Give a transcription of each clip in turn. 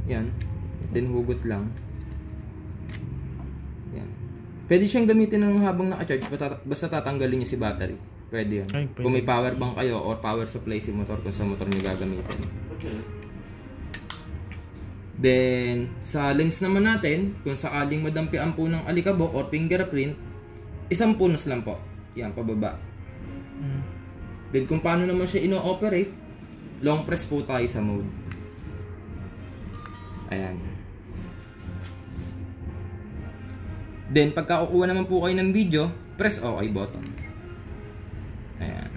Yan. Then hugot lang. Yan. Pwede siyang gamitin ng habang naka-charge, basta tatanggalin niyo si battery. Pwede yan. Ay, pwede. Kung may power bank kayo or power supply si motor kung sa motor niyo gagamitin. Then, sa lens naman natin, kung sakaling madampian po ng alikabok or fingerprint, isang punos lang po. Yan, pababa. Then, kung paano naman siya ino-operate, long press po tayo sa mode. Ayan. Then, pagka kukuha naman po kayo ng video, press OK button. Ayan.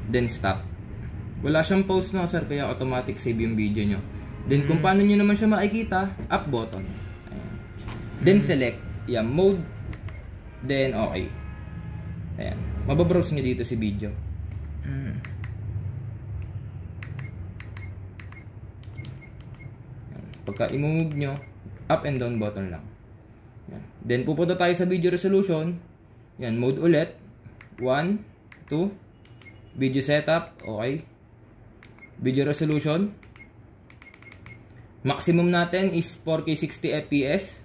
Then, stop. Wala siyang pause na, sir, kaya automatic save yung video nyo. Then, kung paano nyo naman siya makikita, up button. Ayan. Then, select. Yan, mode. Then, okay. Ayan. Mababrowse nyo dito si video. Ayan. Pagka i-move nyo, up and down button lang. Ayan. Then, pupunta tayo sa video resolution. Yan, mode ulit. 1, 2. Video setup. Okay. Video resolution. Maximum natin is 4K 60 FPS.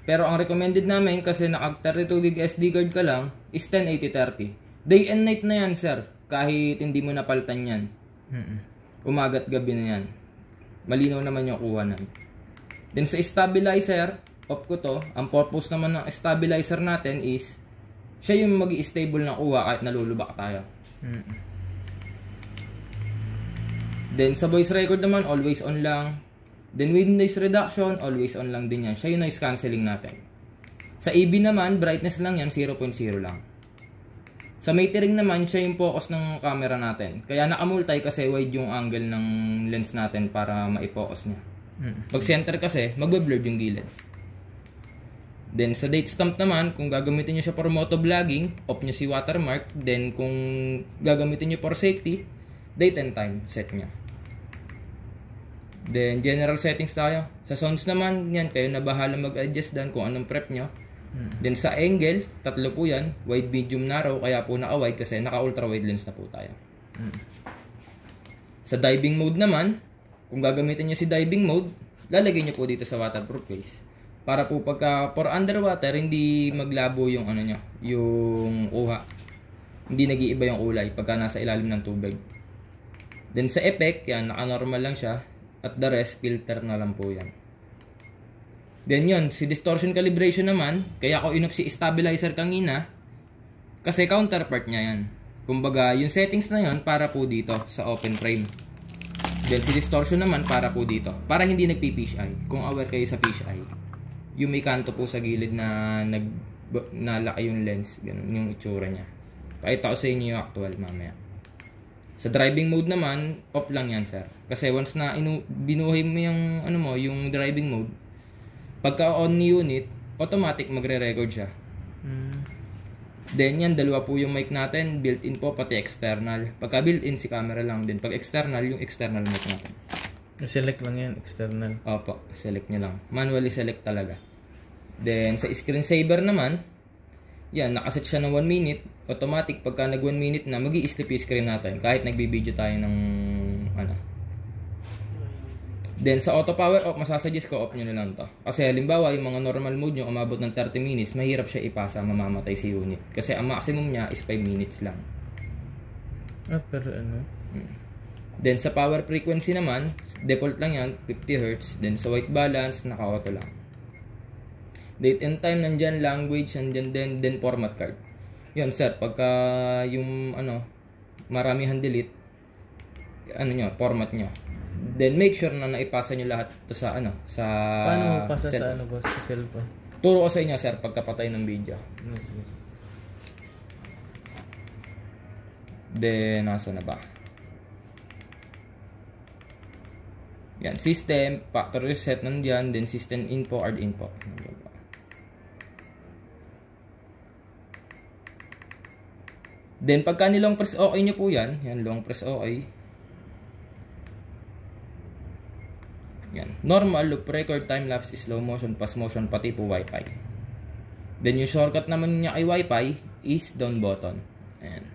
Pero ang recommended namin kasi naka 32GB SD card ka lang is 1080-30. Day and night na yan, sir. Kahit hindi mo napalitan yan. Umaga't gabi na yan. Malinaw naman yung kuhanan. Then sa stabilizer, off ko to. Ang purpose naman ng stabilizer natin is siya yung mag-i-stable ng kuha kahit nalulubak tayo. Then sa voice record naman, always on lang. Then with noise reduction, always on lang din yan. Siya yung noise cancelling natin. Sa AV naman, brightness lang yan, 0.0 lang. Sa metering naman, siya yung focus ng camera natin. Kaya nakamultay kasi wide yung angle ng lens natin para ma-focus niya. Pag center kasi, magbe-blurred yung gilid. Then sa date stamp naman, kung gagamitin nyo siya for motovlogging, off nyo si watermark. Then kung gagamitin nyo for safety, date and time, set nyo. Then, general settings tayo. Sa sounds naman, yan, kayo na bahala mag-adjust dan kung anong prep nyo. Then, sa angle, tatlo po yan. Wide, medium, narrow. Kaya po naka-wide kasi naka-ultra wide lens na po tayo. Sa diving mode naman, kung gagamitin nyo si diving mode, lalagay nyo po dito sa waterproof case. Para po pagka for underwater, hindi maglabo yung ano nyo, yung kuha. Hindi nag-iiba yung kulay pagka nasa ilalim ng tubig. Then, sa effect, yan, naka-normal lang siya. At the rest, filter na lang po yan. Then yun, si distortion calibration naman, kaya ako inop si stabilizer kanina, kasi counterpart niya yan. Kumbaga, yung settings na yun, para po dito, sa open frame. Then si distortion naman, para po dito. Para hindi nagpi-fisheye. Kung aware kayo sa fisheye. Yung may kanto po sa gilid na nalaki yung lens. Ganun yung itsura niya. Pakita ko sa inyo yung actual mamaya. Sa driving mode naman, off lang yan, sir. Kasi once na binuhay mo yung, ano mo, yung driving mode, pagka on ni unit, automatic magre-record siya. Then yan, dalawa po yung mic natin, built-in po, pati external. Pagka built-in, si camera lang din. Pag external, yung external mic natin. Select lang yan, external. Opo, select nyo lang. Manually select talaga. Then, sa screensaver naman, yan, nakaset siya ng 1 minute. Automatic, pagka nag 1 minute na, mag-i-sleep yung screen natin. Kahit nagbibideo tayo ng, ano. Then, sa auto power off, masasuggest ko, off nyo na lang to. Kasi, halimbawa, yung mga normal mode nyo, umabot ng 30 minutes, mahirap siya ipasa, mamamatay si unit. Kasi, ang maximum niya is 5 minutes lang. Ah, pero ano? Then, sa power frequency naman, default lang yan, 50 Hz. Then, sa white balance, naka-auto lang. Date and time, nandyan, language, nandyan, then format card. Yun, sir, pagka yung, ano, maramihan delete, ano nyo, format nyo. Then, make sure na naipasa nyo lahat to sa, ano, sa... Paano mo pasa sa, ano, boss, sa cellphone? Turo ko sa inyo, sir, pagkapatay ng video. Sige. Then, nasa na ba? Yan, system, factory reset nandyan, then system info, hard info. Then, pagka nilong press OK nyo po yan, long press OK. Yan, normal, loop, record, time-lapse, slow motion, fast motion, pati po Wi-Fi. Then, yung shortcut naman niya ay Wi-Fi is down button. Ayan.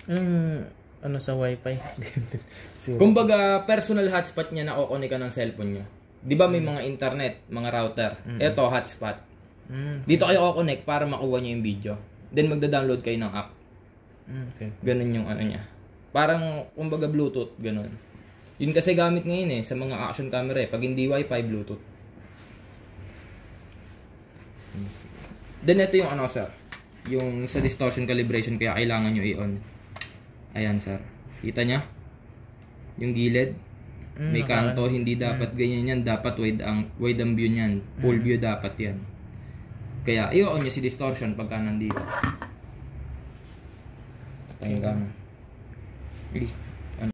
Ano sa wifi? Siguro. Kumbaga, personal hotspot niya na kukunik ka ng cellphone niya. Di ba may mga internet, mga router? Ito, hotspot. Dito kayo kukunik para makuha niyo yung video. Then magda-download kayo ng app. Okay. Ganun yung ano niya. Parang, kumbaga Bluetooth, ganun. Yun kasi gamit ngayon sa mga action camera Pag hindi wifi, Bluetooth. Then ito yung ano sir. Yung sa distortion calibration kaya kailangan nyo i-on. Ayan sir. Kita nya? Yung gilid. May kanto. Hindi dapat ganyan yan. Dapat wide ang view nyan. Full view dapat yan. Kaya i-on nyo si distortion pagka nandito. Ayun ka.